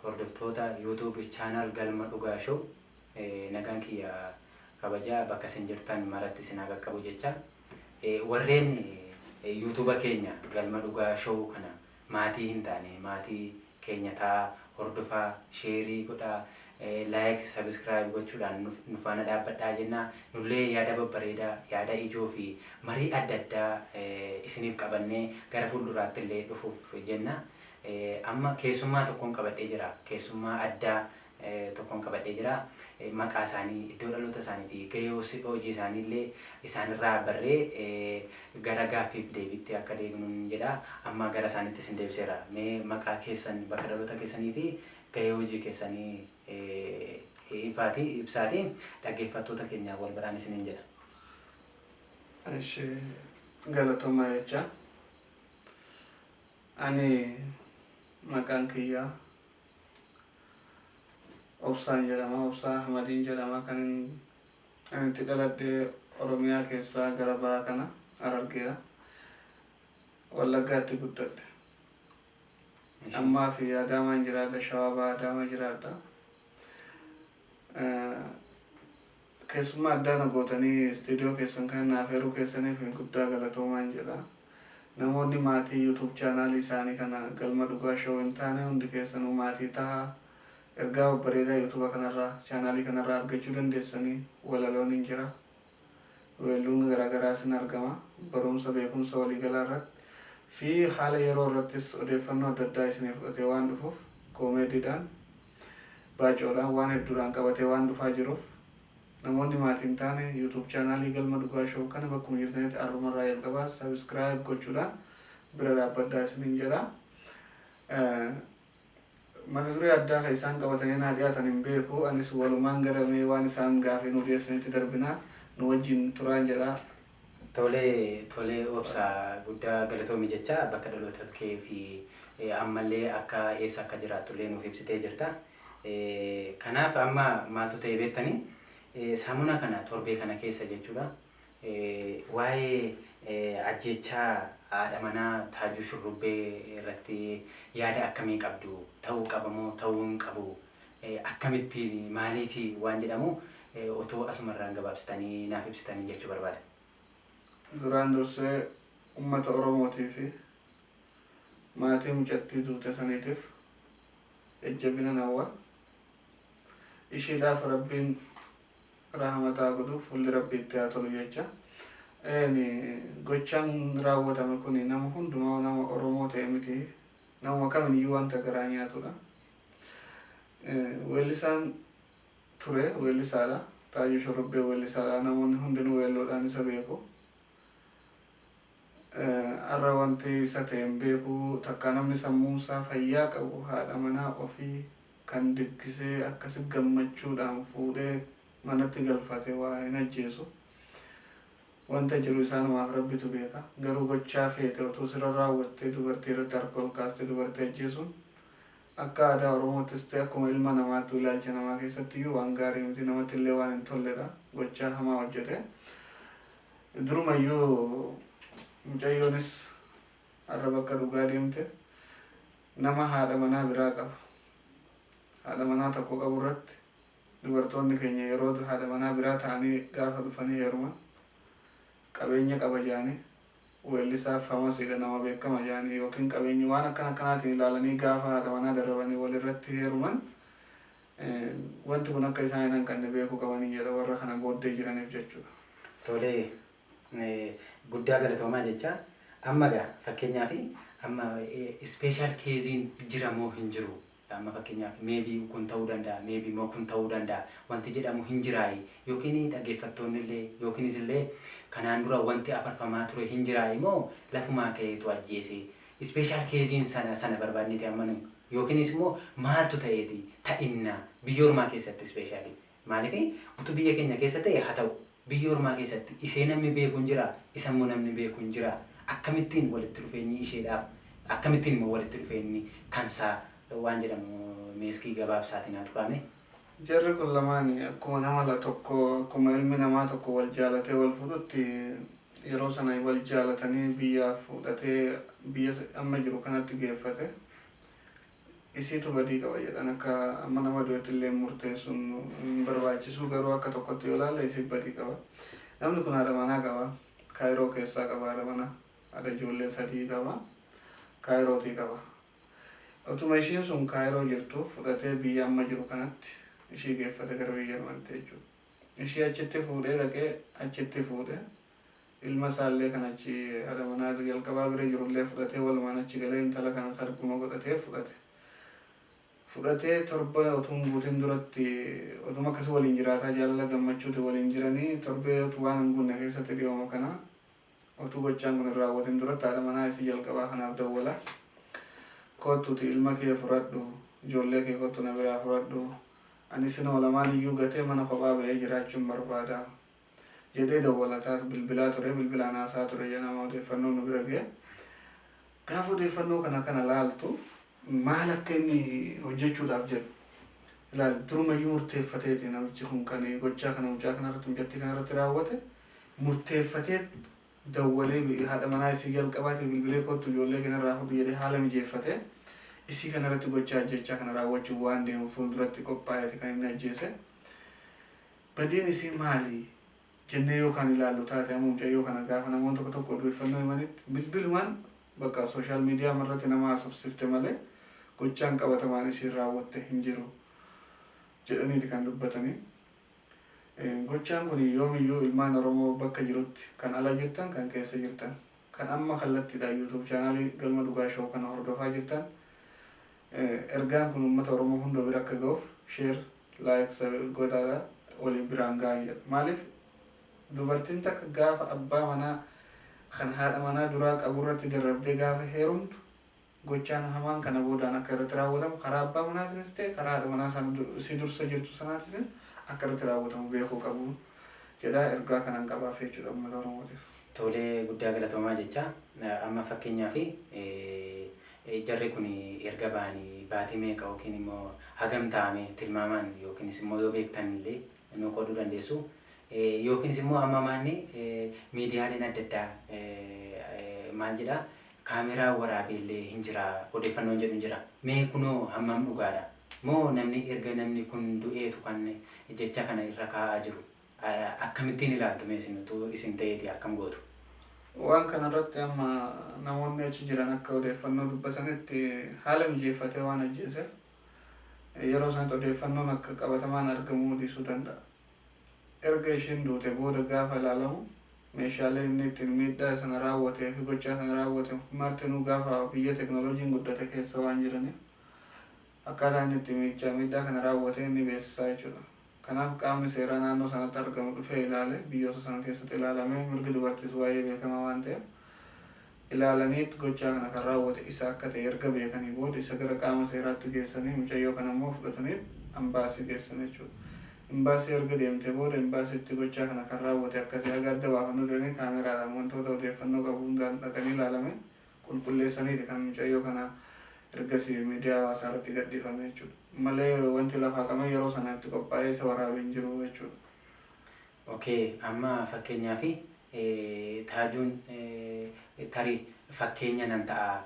hordoftoota YouTube channel Galma Dhugaa Show nagaan kiyya kabajaa bakka isin jirtan maratti isin haa qaqqabu jecha warreen YouTube keenya Galma Dhugaa Show kana maatii hin taane maatii keenya taa hordofaa sheerii godhaa like subscribe gochuudhaan nu faana dhaabbadhaa jenna nullee yaada babbareedaa yaada ijoo fi marii adda addaa isiniif qabannee gara fuulduraatti illee dhufuuf jenna. Amma keessummaa tokkoon qabadhee jira keessummaa addaa tokkoon qabadhee jira maqaa isaanii iddoo dhaloota isaanii fi gahee hojii isaanii illee isaanirraa barree gara gaaffiif deebiitti akka deebinu jedha. Amma gara isaaniitti isin deebiseera. Mee maqaa keessan bakka dhaloota keessanii fi gahee hojii keessanii ibsaatii dhaggeeffattoota keenya wal biraan isiniin jedha. Eshi galatoomaa jecha ani maqaan kiyya Obsaan jedhama. Obsaa Ahmadiin jedhama. Kan itti dhaladhee Oromiyaa keessaa gara bahaa kana Harargeera Wallaggaatti guddadhe. Ammaa fi Adaamaan jiraadha. Shawaa Bahaa Adaamaa jiraadha. Keessummaa addaa na gootanii istiidiyoo keessan kan naaf eeruu keessaniif guddaa galatoomaan jedha. Namoonni maatii YouTube channel isaanii kana Galma Dhugaa Show hin taane hundi keessanuu maatii tahaa. Ergaa babbareedaa YouTube kanarraa channel kanarraa argachuu dandeessanii walaloon hin jira. Weelluun garaagaraa sin argama. Barumsa beekumsa waliigalaa irratti fi haala yeroo irrattis odeeffannoo adda addaa isiniif fudhatee waan dhufuuf koomeediidhaan baacoodhaan waan hedduudhaan qabatee waan dhufaa jiruuf namoonni maatii hin taane YouTube channel Galma Dhugaa Show kana bakkuma jirtanitti arrumarraa jalqabaa subscribe gochuudhaan bira dhaabbadhaa isiniin jedha. Mata duree addaa kan isaan qabatanii naa dhiyaatan hin beeku. Anis walumaan garamee waan isaan gaafii nu dhiyeessanitti darbinaa nu wajjin turaan jedha. Tolee obsaa guddaa galatoomi jecha bakka dhaloota kee fi ammallee akka eessa akka jiraatullee nuuf ibsitee jirta. Kanaaf amma maaltu ta'e beektanii saamuna kana torbee kana keessa jechuudha. Waa'ee ajjechaa haadha manaa Taajuu Shurrubbee irratti yaada akkamii qabdu? Ta'uu qabamoo ta'uu hin qabu? Akkamittiin maaliif waan jedhamu otoo asumarraan gabaabsitanii naaf ibsitanii jechuu barbaada. Duraan dursee uummata Oromootii fi maatii mucattii duute saniitiif jajjabina hawwa. Ishiidhaaf Rabbiin rahmataa godhuuf fuulli Rabbiitti haa tolu jecha. Gochaan raawwatame kun nama hundumaa nama Oromoo ta'e miti. Nama kamiyyuu wanta garaa nyaatudha. Weellisaan ture weellisaadha. Taajuu Shurrubbee weellisaadha. Namoonni hundinuu weelloodhaan isa beeku. Har'a wanti isa ta'e hin beeku. Takka namni sammuunsaa fayyaa qabu haadha manaa ofii kan diggisee akkasi gammachuudhaan fuudhee manatti galfate waa hin ajjeesu. Wanta jiru isaanumaaf Rabbitu beeka. Garuu gochaa feete otoo sirra raawwattee dubartii irratti harka ol kaastee dubartii ajjeesuun akka aadaa Oromoottis ta'e akkuma ilma namaatti ilaalcha namaa keessattiyyuu waan gaarii miti. Namatti illee waan hin tolledha. Gochaa hamaa hojjete. Durumayyuu mucayyoonis har'a bakka dhugaa deemte nama haadha manaa biraa qaba. Haadha manaa tokko qabu irratti dubartoonni keenya yeroo haadha manaa biraa ta'anii gaafa dhufanii heeruman qabeenya qaba jedhanii weellisaaf famasiidha nama beekama jedhanii yookiin qabeenya waan akkanaatiin ilaalanii gaafa haadha manaa darabanii walirratti heeruman wanti kun akka isaan hin hanqanne beekuu qabanii jedha warra kana booddee jiraniif jechuudha. Tolee guddaa galatoomaa jecha amma gaa fakkeenyaaf amma special keeziin jira moo hin jiru? Amma fakkeenyaaf maybe kun ta'uu danda'a maybe moo kun ta'uu danda'a wanti jedhamu hin jiraayi yookiin dhaggeeffattoonni illee yookiinis illee kanaan dura wanti afarfamaa ture hin jiraayi moo lafumaa ka'eetu ajjeese special keeziin sana barbaadneeti ammanu yookiinis immoo maaltu ta'eeti ta'inna biyya ormaa keessatti specially maaliif utuu biyya keenya keessa ta'e haa ta'u biyya ormaa keessatti ishee namni beeku hin jira isa immoo namni beeku hin jira akkamittiin walitti dhufeenyi isheedhaaf akkamittiin immoo walitti dhufeenyi kansaa waan jedhamu meeskii gabaabsaatiin haa tuqame. Jarri kun lamaan akkuma nama tokko akkuma ilmi namaa tokko wal jaalatee wal fuudhutti yeroo sana wal jaalatanii biyya fudhatee biyya amma jiru kanatti geeffate isiitu badii qaba jedhan akka amma nama du'etti illee murteessuun hin barbaachisu garuu akka tokkotti yoo ilaalle isii badii qaba. Namni kun haadha manaa qaba. Kaayiroo keessaa qaba haadha manaa. Haadha ijoollee sadii qaba. Kaayirootii qaba. Otuma ishiin sun Kaayiroo jirtuuf fudhatee biyya amma jiru kanatti ishii geeffate gara biyya Yemanitti jechuudha. Ishii achitti fuudhee dhaqee achitti fuudhee ilma isaallee kan achi haadha manaa jalqabaa bira jirullee fudhatee walumaan achi galee intala kana sarguma godhatee fudhate. Fudhatee torba otuun guutiin duratti otuma akkasii waliin jiraataa jaalala gammachuuti waliin jiranii torbee otuu waan hin guunne keessatti dhiyooma kana otuu gochaan kun irraa raawwatiin duratti haadha manaa isii jalqabaa kanaaf dawwala. Kottuuti ilma kee fudhadhu ijoollee kee kottu na biraa fudhadhu ani isinuma lamaan iyyuu gatee mana kophaa ba'ee jiraachuun barbaada jedhee dawwalataa bilbilaa ture bilbilaan haasaa ture jedhama odeeffannoo nu bira ga'e. Gaafa odeeffannoo kana laaltu maal akka inni hojjechuudhaaf jedhu ilaali durumayyuu murteeffateeti namichi kun kan gochaa kana mucaa kanarratti mijattii kanarratti raawwate murteeffatee dawwalee haadha manaa isii jalqabaati bilbilee kottu ijoollee kanarraa fudhu jedhee haala mijeeffatee isii kanarratti gochaa ajjechaa kana raawwachuu waan deemu fuulduratti qophaa'eeti kan inni ajjeese. Badiin isii maali jennee yookaan ilaallu taate amma mucayyoo kana gaafa namoonni tokko tokko odeeffannoo himanitti bilbilumaan bakka sooshaal miidiyaa irratti nama haasofsifte malee gochaan qabatamaan ishiin raawwatte hin jiru jedhaniiti kan dubbatanii. Gochaan kun yoomiyyuu ilmaan Oromoo bakka jirutti kan ala jirtan kan keessa jirtan kan amma kallattiidhaan YouTube chaanaalii Galma Dhugaa Show kana hordofaa jirtan ergaan kun uummata Oromoo hunda bira akka ga'uuf sheer laayik godhaa olii biraan ga'an jedha. Maaliif dubartiin takka gaafa abbaa manaa kan haadha manaa duraa qaburratti darrabdee gaafa heerumtu gochaan hamaan kana boodaan akka irratti raawwatamu karaa abbaa manaatiinis ta'e karaa haadha manaa si dursa jirtu sanaatiinis akka irratti raawwatamu beekuu qabu jedhaa ergaa kanan qabaaf jechuudha uummata Oromootiif. Tolee guddaa galatoomaa jecha amma fakkeenyaaf jarri kun erga ba'anii baatii meeqa yookiin immoo hagam ta'ame tilmaamaan yookiinis immoo yoo beektan illee nu qooduu dandeessu. Yookiinis immoo amma maanni miidiyaaleen adda addaa maal jedhaa kaameraa waraabeellee hin jira odeeffannoon jedhu hin jira. Mee kunoo hammam dhugaadha moo namni erga namni kun du'eetu kan jecha kana irra kaa'aa jiru akkamittiin ilaaltu mee isin ta'eeti akkam gootu? Waan kanarratti amma namoonni achi jiran akka odeeffannoo dubbatanitti haala mijeeffatee waan ajjeeseef yeroo sanatti odeeffannoon akka qabatamaan argamuu dhiisuu danda'a. Erga ishiin duute booda gaafa ilaalamu meeshaalee inni ittiin miidhaa sana raawwatee fi gochaa sana raawwate martinuu gaafa biyya teknooloojiin guddate keessa waan jiraniif akkaataa inni itti miidhaa kana raawwatee inni beeksisaa jechuudha. Kanaaf qaamni seeraa naannoo sanatti argamu dhufee ilaale biyyoota sana keessatti ilaalamee mirgi dubartiis waa'ee beekamaa waan ta'eef ilaalaniit gochaa kana kan raawwate isa akka ta'e erga beekanii booda isa gara qaama seeraatti geessanii mucayyoo kana immoo fudhatanii ambaasii geessan jechuudha. Imbaasii erga deemte booda imbaasiitti gochaa kana kan raawwate akkasii aga adda baafannoo jedhanii kaameraadhaan wantoota odeeffannoo qabu hundaan dhaqanii ilaalame qulqulleessaniiti kan mucayyoo kana ergasii miidiyaa hawaasaa irratti gadhiifame jechuudha. Malee wanti lafaa qabame yeroo sanatti qophaa'ee isa waraabee hin jiru jechuudha. Okay, amma fakkeenyaaf taajuun tarii fakkeenya nan ta'a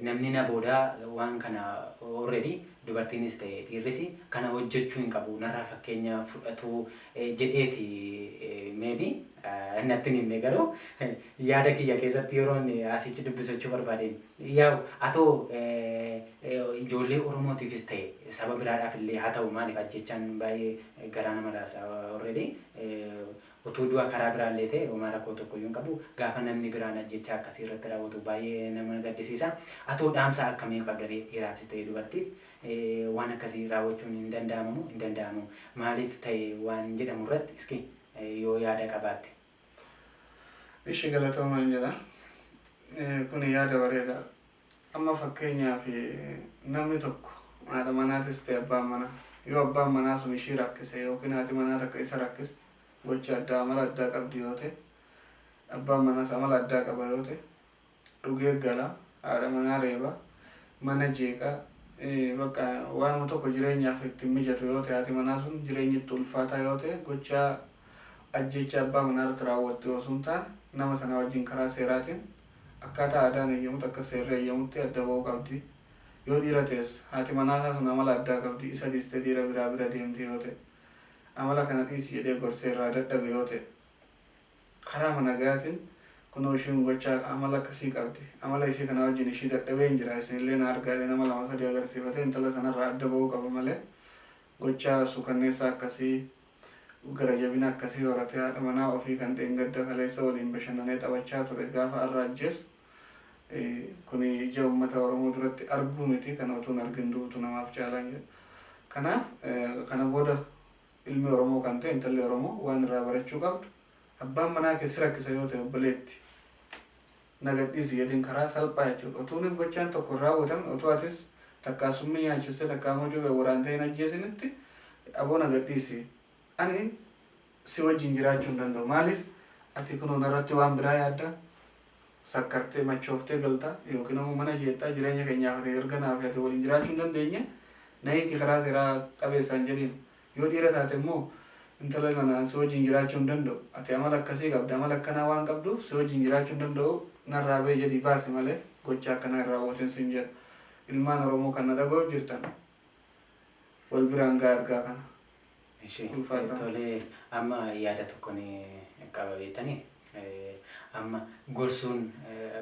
namni na booda waan kana already dubartiinis ta'e dhiirris kana hojjechuu hin qabu narraa fakkeenya fudhatu jedheeti maybe natti hin himne garuu yaada kiyya keessatti yeroo asitti dubbisachuu barbaadeen yaa atoo ijoollee Oromootiifis ta'e saba biraadhaaf illee haa ta'u maaliif ajjechaan baay'ee garaa nama raasa already utuu du'a karaa biraallee ta'e homaa rakkoo tokkoyyuu hin qabu gaafa namni biraan ajjechaa akkasii irratti raawwatu baay'ee nama gaddisiisa. Atoo dhaamsa akkamii qabda dhiiraafis ta'e dubartiif waan akkasii raawwachuun hin danda'amu maaliif ta'e waan jedhamu irratti iski yoo yaada qabaatte. Ishee galatoomaan jedha. Kun yaada bareedaa. Amma fakkeenyaaf namni tokko haadha manaatis ta'e abbaan manaa yoo abbaan manaa sun ishii rakkise yookiin haati manaa takka isa rakkise gocha addaa amala addaa qabdi yoo ta'e abbaan manaas amala addaa qaba yoo ta'e dhugee gala haadha manaa reeba mana jeeqaa bakka waan tokko jireenyaaf ittiin mijatu yoo ta'e haati manaa sun jireenyi itti ulfaataa yoo ta'e gochaa ajjecha abbaa manaa irratti raawwattu yoo sun taane nama sana wajjin karaa seeraatiin akkaataa aadaan eeyyamutti akka seerri eeyyamutti adda ba'uu qabdi yoo dhiira ta'es haati manaa isaa sun amala addaa qabdi isa dhiiste dhiira biraa bira deemti yoo ta'e amala kana dhiisi jedhee gorsee irraa dadhabe yoo ta'e karaa nagaatiin kunoo ishiin gochaa amala akkasii qabdi amala ishee kana wajjin ishii dadhabee hin jira isinillee na argaadhe nama lama sadii agarsiifate intala sanarraa adda ba'uu qaba malee gochaa suukanneessaa akkasii gara jabina akkasii horatee haadha manaa ofii kan dheengadda kaleessa waliin bashannanee taphachaa ture gaafa har'a ajjeesu kuni ija uummata Oromoo duratti arguu miti kana utuun argin duutu namaaf caalaan jedhu. Kanaaf kana booda ilmi Oromoo kan ta'e intalli Oromoo waan irraa barachuu qabdu abbaan manaa keessi rakkisa yoo ta'e obboleetti nagadhiisi jedhin karaa salphaa jechuudha. Utuun gochaan tokko raawwatame utuu atis takkaasummii nyaachiste takkaa moojoo waraantee hin ajjeesinitti aboo nagadhiisi. Ani si wajjin jiraachuu hin danda'u. Maaliif ati kun irratti waan biraa yaadda sakkartee machooftee galta yookiin immoo mana jeettaa jireenya keenyaaf erga naaf ati waliin jiraachuu hin dandeenye nahiiki karaa seeraa qabeessaan jedhin yoo dhiira taate immoo intala nana si wajjin jiraachuu hin danda'u. Ati amala akkasii qabda amala akkanaa waan qabduuf si wajjin jiraachuu hin danda'u narraa ba'e jedhii baasi malee gocha akkanaa irraa raawwatin sin jedha. Ilmaan Oromoo kan na dhaga'u jirtan wal biraan gaa ergaa kana. Tolee amma yaada tokkoon qaba beektanii amma gorsuun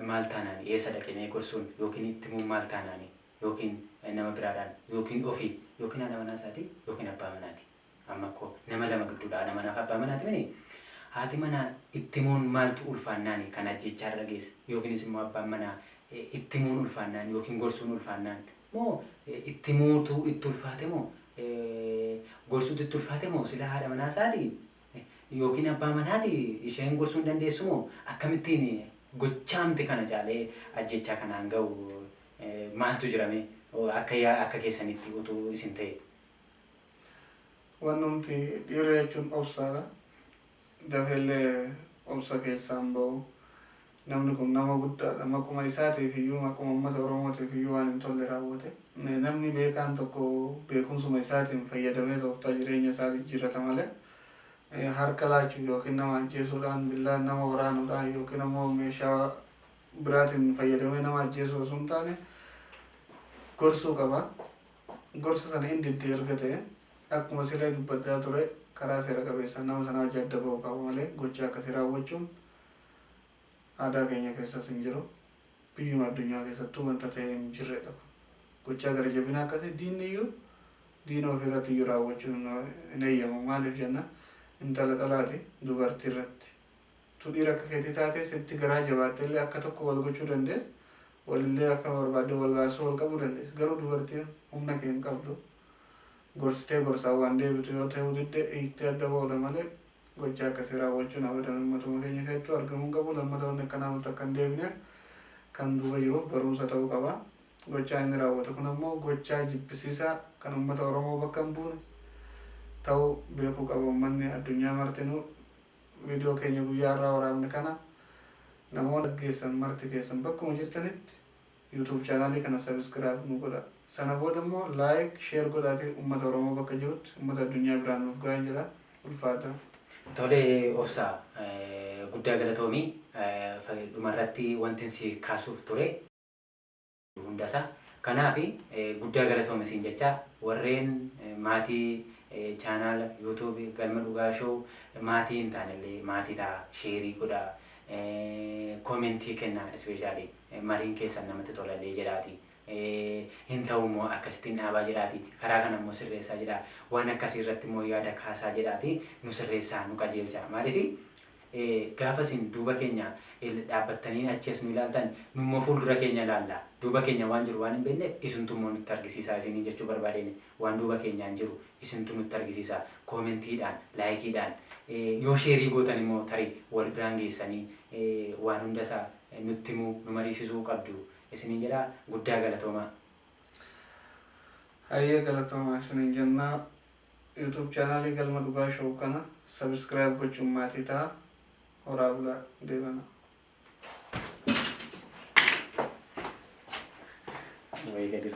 maal taanaan eessa dhaqanii gorsuun yookiin itti immoo maal taanaan yookiin nama biraadhaan yookiin ofii yookiin haadha manaa isaatii yookiin abbaa manaati. Amma akkoo nama lama gidduudha haadha manaa fi abbaa manaati mini haati manaa itti himuun maaltu ulfaannaan kan ajjechaa dhageessa yookiinis immoo abbaan manaa itti himuun ulfaannaan yookiin gorsuun ulfaannaan moo itti himuutu itti ulfaate moo gorsuutu itti ulfaate moo sila haadha manaa isaati yookiin abbaa manaati isheen gorsuu hin dandeessu moo akkamittiin gochaamte kana caalee ajjechaa kanaan ga'u maaltu jirame akka keessanitti utuu isin ta'e. Wanti dhiira jechuun obsaadha. Dafeellee obsa keessaan bahu namni kun nama guddaadha. Maquma isaatiif iyyuu maquma uummata Oromootiif iyyuu waan hin tolle raawwate. Namni beekaan tokko beekumsuma isaatiin fayyadamee tooftaa jireenya isaa jijjiirrata malee harka laachuu yookiin nama ajjeesuudhaan billaan nama waraanuudhaan yookiin immoo meeshaa biraatiin fayyadamee nama ajjeesuu osoo hin taane gorsuu qaba. Gorsa sana hin diddee erga ta'e akkuma silee dubbachaa ture karaa seera qabeessaan nama sana hojii adda ba'uu qaba malee gocha akkasii raawwachuun aadaa keenya keessas hin jiru. Biyyuma addunyaa keessattuu wanta ta'e hin jirredha. Gochaa gara jabinaa akkasii diinni iyyuu diina ofirratti iyyuu raawwachuun hin eeyyamu. Maaliif jenna intala dhalaati dubartii irratti. Tu dhiira akka keetii taate sitti garaa jabaatte illee akka tokko wal gochuu dandeessa. Walillee akka barbaadde wal baarsuu wal qabuu dandeessa. Garuu dubartiin humna kee hin qabdu. Gorsitee gorsaa waan deebitu yoo ta'u didde hiiktee adda ba'uudha malee gochaa akkasii raawwachuun abadan uummatuma keenya keessattuu argamuu qabu. Lammata akkanaa nuti akka hin deebineef kan duuba jiruuf barumsa ta'uu qaba. Gochaa inni raawwatu kun ammoo gochaa jibbisiisaa kan uummata Oromoo bakka hin buune ta'uu beekuu qaba. Uummanni addunyaa martinuu viidiyoo keenya guyyaa irraa waraabne kana namoota dhaggeessan marti keessan bakkuma jirtanitti YouTube chaanaalii kana sabiskiraayib nu godha. Sana booda immoo laayik sheer godhaatee uummata Oromoo bakka jirutti uummata addunyaa biraan nuuf gahan jedha ulfaata. Tolee obsaa guddaa galatoomii dhumarratti wanti si kaasuuf ture hundasaa. Kanaaf guddaa galatoomi siin jecha warreen maatii chaanaala YouTube Galma Dhugaa Show maatii hin taanellee maatii ta'a sheerii godhaa koomentii kennaa ispeeshaalii mariin keessan namatti tolallee jedhaati. Hin ta'u immoo akkasittiin dhaabaa jedhaati karaa kana immoo sirreessaa jedha waan akkasii irratti immoo yaada kaasaa jedhaati nu sirreessaa nu qajeelcha maaliif gaafa isin duuba keenya dhaabbattanii achi as nu ilaaltan nu immoo fuuldura keenya ilaalla duuba keenya waan jiru waan hin beekneef isintu immoo nutti argisiisaa isinii jechuu barbaadeen waan duuba keenyaan jiru isintu nutti argisiisaa koomentiidhaan laayikiidhaan yoo sheerii gootan immoo tarii wal biraan geessanii waan hundasaa nutti immoo nu mariisisuu qabdu. Isiniin jedhaa guddaa galatoomaa. Hayyee galatoomaa isiniin jennaa YouTube chaanaalii Galma Dhugaa Show kana sabiskiraayib gochuun maatii ta'a. Horaa bulaa deebana. Wayii gadi.